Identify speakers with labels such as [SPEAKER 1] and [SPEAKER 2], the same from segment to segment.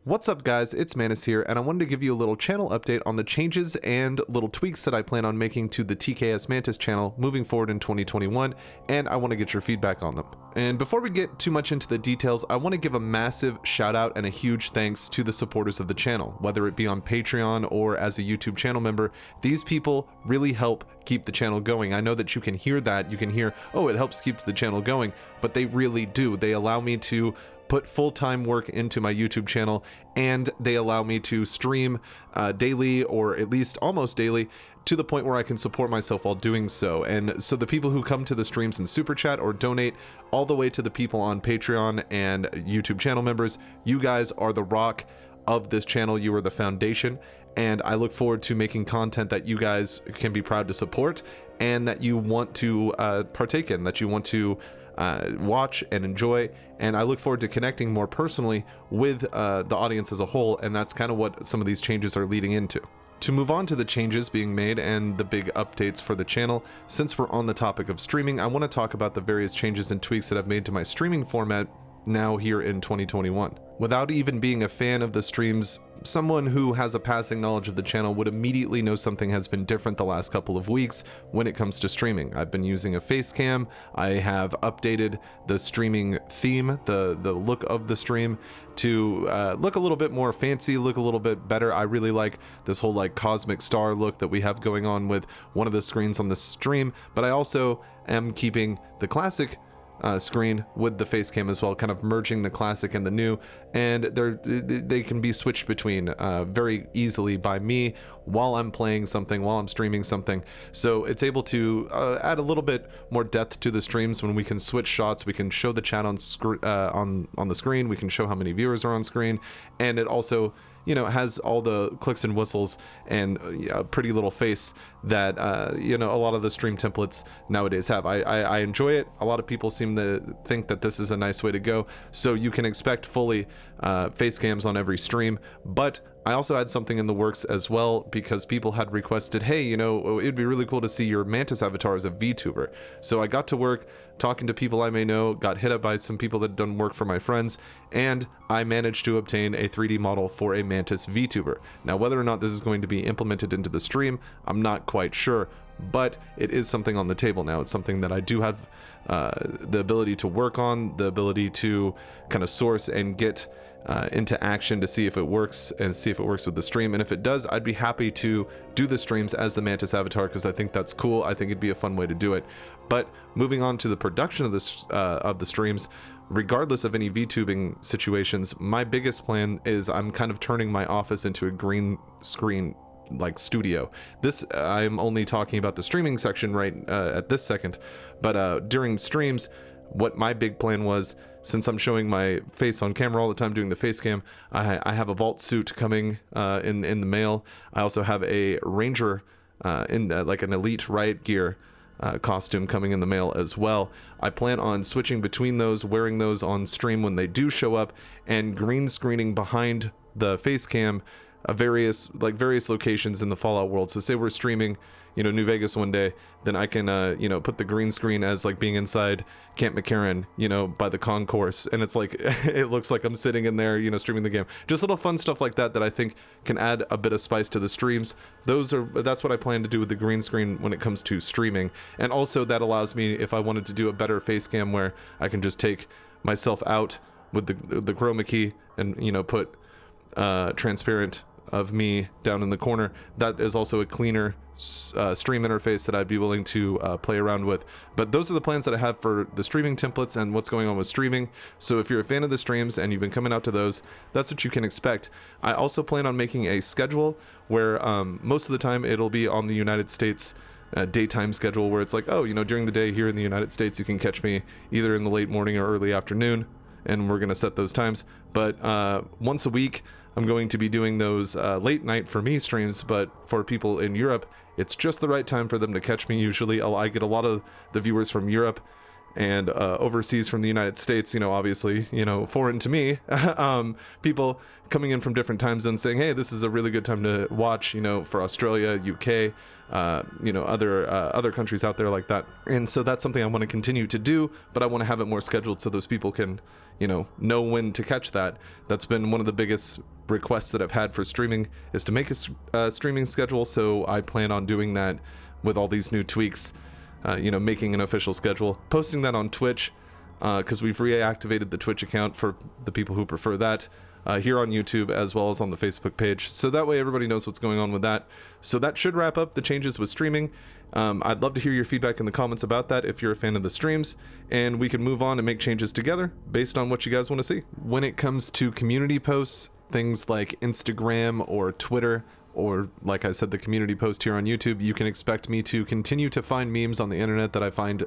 [SPEAKER 1] What's up guys, it's Mantis here, and I wanted to give you a little channel update on the changes and little tweaks that I plan on making to the TKs-Mantis channel moving forward in 2021, and I want to get your feedback on them. And before we get too much into the details, I want to give a massive shout out and a huge thanks to the supporters of the channel, whether it be on Patreon or as a YouTube channel member. These people really help keep the channel going. I know that you can hear that, you can hear, oh, it helps keep the channel going, but they really do. They allow me to put full-time work into my YouTube channel, and they allow me to stream daily, or at least almost daily, to the point where I can support myself while doing so. And so the people who come to the streams and super chat or donate, all the way to the people on Patreon and YouTube channel members, you guys are the rock of this channel. You are the foundation, and I look forward to making content that you guys can be proud to support and that you want to partake in, that you want to watch and enjoy. And I look forward to connecting more personally with the audience as a whole, and that's kind of what some of these changes are leading into. To move on to the changes being made and the big updates for the channel, since we're on the topic of streaming, I want to talk about the various changes and tweaks that I've made to my streaming format now here in 2021. Without even being a fan of the streams, someone who has a passing knowledge of the channel would immediately know something has been different the last couple of weeks when it comes to streaming. I've been using a face cam. I have updated the streaming theme, the look of the stream, to look a little bit more fancy, look a little bit better. I really like this whole like cosmic star look that we have going on with one of the screens on the stream, but I also am keeping the classic screen with the face cam as well, kind of merging the classic and the new, and they can be switched between very easily by me while I'm playing something, while I'm streaming something. So it's able to add a little bit more depth to the streams when we can switch shots. We can show the chat on the screen, we can show how many viewers are on screen, and it also, you know, has all the clicks and whistles and a pretty little face that, you know, a lot of the stream templates nowadays have. I enjoy it. A lot of people seem to think that this is a nice way to go. So you can expect fully face cams on every stream, but I also had something in the works as well, because people had requested, hey, you know, it'd be really cool to see your Mantis avatar as a VTuber. So I got to work talking to people I may know, got hit up by some people that had done work for my friends, and I managed to obtain a 3D model for a Mantis VTuber. Now, whether or not this is going to be implemented into the stream, I'm not quite sure, but it is something on the table now. It's something that I do have the ability to work on, the ability to kind of source and get into action to see if it works, and see if it works with the stream. And if it does, I'd be happy to do the streams as the Mantis avatar, because I think that's cool. I think it'd be a fun way to do it. But moving on to the production of this of the streams, regardless of any VTubing situations, my biggest plan is I'm kind of turning my office into a green screen like studio. This, I'm only talking about the streaming section right at this second, but during streams, what my big plan was, since I'm showing my face on camera all the time doing the face cam, I have a vault suit coming in the mail. I also have a ranger in like an elite riot gear costume coming in the mail as well. I plan on switching between those, wearing those on stream when they do show up, and green screening behind the face cam various locations in the Fallout world. So say we're streaming, you know, New Vegas one day, then I can you know, put the green screen as like being inside Camp McCarran, you know, by the concourse, and it's like it looks like I'm sitting in there, you know, streaming the game. Just little fun stuff like that that I think can add a bit of spice to the streams. That's what I plan to do with the green screen when it comes to streaming. And also that allows me, if I wanted to do a better face cam where I can just take myself out with the chroma key and, you know, put transparent of me down in the corner, that is also a cleaner stream interface that I'd be willing to play around with. But those are the plans that I have for the streaming templates and what's going on with streaming. So if you're a fan of the streams and you've been coming out to those, that's what you can expect. I also plan on making a schedule where most of the time it'll be on the United States daytime schedule, where it's like, oh, you know, during the day here in the United States, you can catch me either in the late morning or early afternoon, and we're going to set those times. But once a week, I'm going to be doing those late night for me streams, but for people in Europe, it's just the right time for them to catch me. Usually I get a lot of the viewers from Europe and overseas from the United States, you know, obviously, you know, foreign to me, people coming in from different time zones saying, hey, this is a really good time to watch, you know, for Australia, UK, you know, other countries out there like that. And so that's something I want to continue to do, but I want to have it more scheduled so those people can, you know when to catch that. That's been one of the biggest requests that I've had for streaming is to make a streaming schedule, so I plan on doing that with all these new tweaks, making an official schedule, posting that on Twitch, because we've reactivated the Twitch account for the people who prefer that, here on YouTube as well as on the Facebook page, so that way everybody knows what's going on with that. So that should wrap up the changes with streaming. I'd love to hear your feedback in the comments about that if you're a fan of the streams, and we can move on and make changes together based on what you guys want to see. When it comes to community posts, things like Instagram or Twitter, or like I said, the community post here on YouTube, you can expect me to continue to find memes on the internet that I find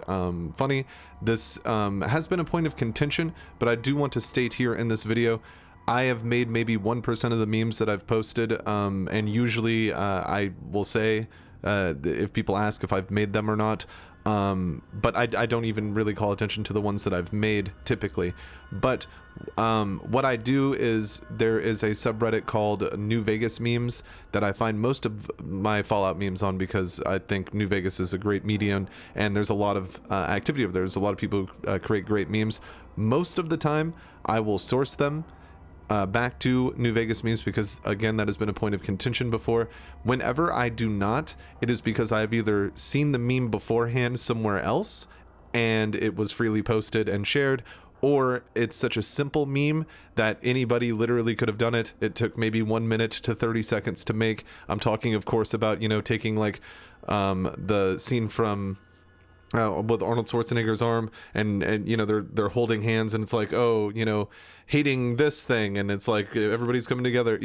[SPEAKER 1] funny. This has been a point of contention, but I do want to state here in this video, I have made maybe 1% of the memes that I've posted, and usually I will say if people ask if I've made them or not, but I don't even really call attention to the ones that I've made typically. But what I do is there is a subreddit called New Vegas Memes that I find most of my Fallout memes on, because I think New Vegas is a great medium and there's a lot of activity over there. There's a lot of people who create great memes. Most of the time I will source them back to New Vegas Memes, because again, that has been a point of contention before. Whenever I do not, it is because I've either seen the meme beforehand somewhere else and it was freely posted and shared, or it's such a simple meme that anybody literally could have done it. It took maybe 1 minute to 30 seconds to make. I'm talking, of course, about, taking like the scene from with Arnold Schwarzenegger's arm, and they're holding hands, and it's like, hating this thing, and it's like everybody's coming together,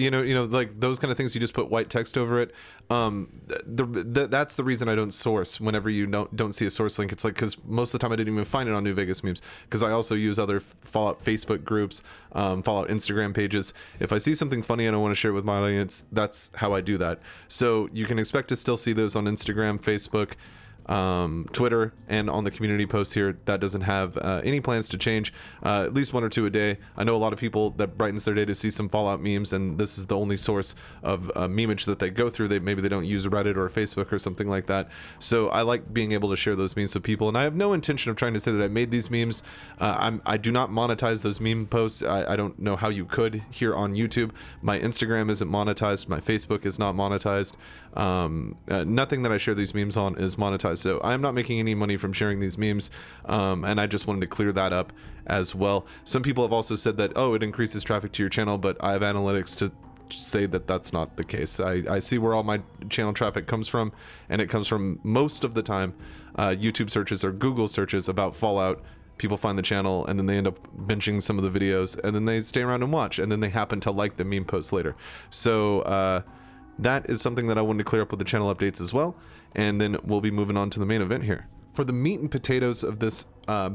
[SPEAKER 1] like those kind of things. You just put white text over it. That's the reason I don't source whenever you don't see a source link. It's like, because most of the time I didn't even find it on New Vegas Memes, because I also use other Fallout Facebook groups, Fallout Instagram pages. If I see something funny and I want to share it with my audience, that's how I do that. So you can expect to still see those on Instagram, Facebook, Twitter, and on the community post here. That doesn't have any plans to change, at least 1 or 2 a day. I know a lot of people that brightens their day to see some Fallout memes, and this is the only source of memeage that they go through. Maybe they don't use Reddit or Facebook or something like that. So I like being able to share those memes with people, and I have no intention of trying to say that I made these memes. I do not monetize those meme posts. I don't know how you could here on YouTube. My Instagram isn't monetized. My Facebook is not monetized. Nothing that I share these memes on is monetized. So I'm not making any money from sharing these memes, and I just wanted to clear that up as well. Some people have also said that, it increases traffic to your channel, but I have analytics to say that that's not the case. I see where all my channel traffic comes from, and it comes from, most of the time, YouTube searches or Google searches about Fallout. People find the channel, and then they end up binging some of the videos, and then they stay around and watch, and then they happen to like the meme posts later. So that is something that I wanted to clear up with the channel updates as well, and then we'll be moving on to the main event here. For the meat and potatoes of this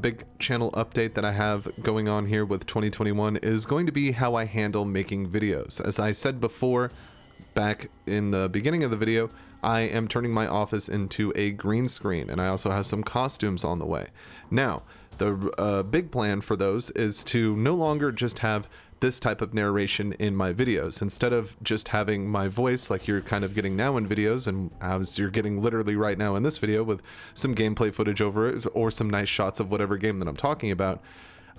[SPEAKER 1] big channel update that I have going on here with 2021 is going to be how I handle making videos. As I said before, back in the beginning of the video, I am turning my office into a green screen, and I also have some costumes on the way. Now, the big plan for those is to no longer just have this type of narration in my videos. Instead of just having my voice like you're kind of getting now in videos, and as you're getting literally right now in this video with some gameplay footage over it or some nice shots of whatever game that I'm talking about,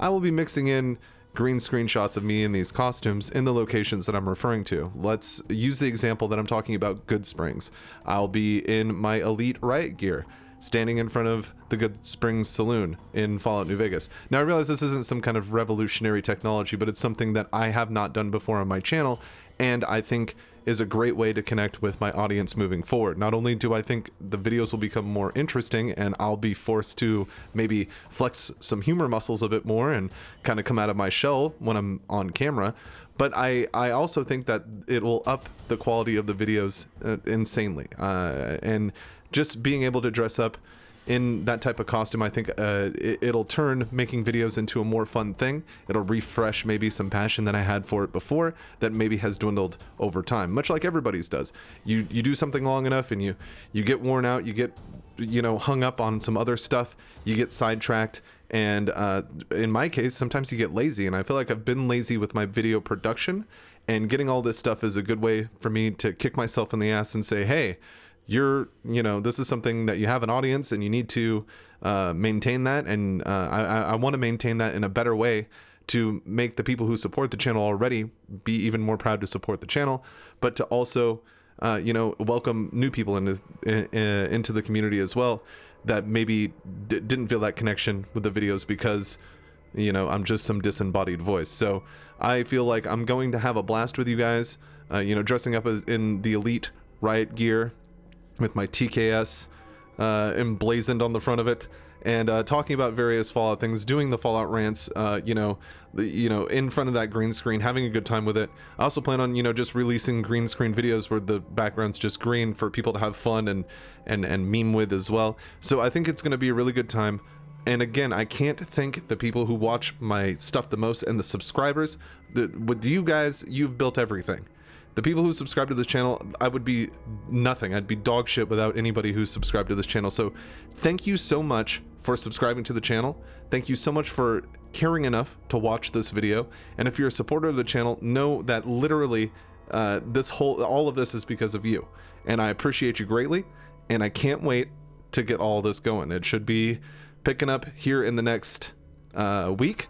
[SPEAKER 1] I will be mixing in green screen shots of me in these costumes in the locations that I'm referring to. Let's use the example that I'm talking about, Good Springs. I'll be in my elite riot gear, standing in front of the Good Springs Saloon in Fallout New Vegas. Now, I realize this isn't some kind of revolutionary technology, but it's something that I have not done before on my channel, and I think is a great way to connect with my audience moving forward. Not only do I think the videos will become more interesting, and I'll be forced to maybe flex some humor muscles a bit more and kind of come out of my shell when I'm on camera, but I also think that it will up the quality of the videos insanely. And just being able to dress up in that type of costume, I think it'll turn making videos into a more fun thing. It'll refresh maybe some passion that I had for it before that maybe has dwindled over time, much like everybody's does. You do something long enough and you get worn out, you get hung up on some other stuff, you get sidetracked, and in my case, sometimes you get lazy, and I feel like I've been lazy with my video production, and getting all this stuff is a good way for me to kick myself in the ass and say, hey, this is something that you have an audience, and you need to maintain that, and I want to maintain that in a better way to make the people who support the channel already be even more proud to support the channel, but to also, you know, welcome new people into the community as well that maybe didn't feel that connection with the videos because, you know, I'm just some disembodied voice. So I feel like I'm going to have a blast with you guys, you know, dressing up in the elite riot gear with my TKS emblazoned on the front of it, and talking about various Fallout things, doing the Fallout rants, you know, in front of that green screen, having a good time with it. I also plan on, you know, just releasing green screen videos where the background's just green for people to have fun and meme with as well. So I think it's going to be a really good time. And again, I can't thank the people who watch my stuff the most and the subscribers. With you guys, you've built everything. The people who subscribe to this channel, I would be nothing. I'd be dog shit without anybody who's subscribed to this channel. So thank you so much for subscribing to the channel. Thank you so much for caring enough to watch this video. And if you're a supporter of the channel, know that literally all of this is because of you. And I appreciate you greatly. And I can't wait to get all this going. It should be picking up here in the next week.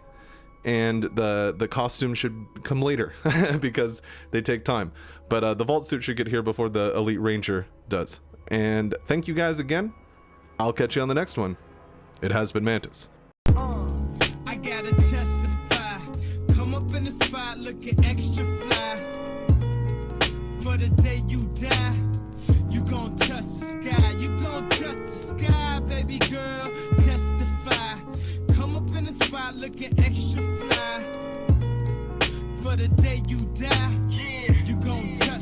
[SPEAKER 1] And the costume should come later because they take time. But the vault suit should get here before the Elite Ranger does. And thank you guys again. I'll catch you on the next one. It has been Mantis.
[SPEAKER 2] I gotta testify. Come up in the spot looking extra fly. For the day you die, you gon' touch the sky. You gon' touch the sky, baby girl. Testify. Come up in the spot looking extra fly. For the day you die, you gon'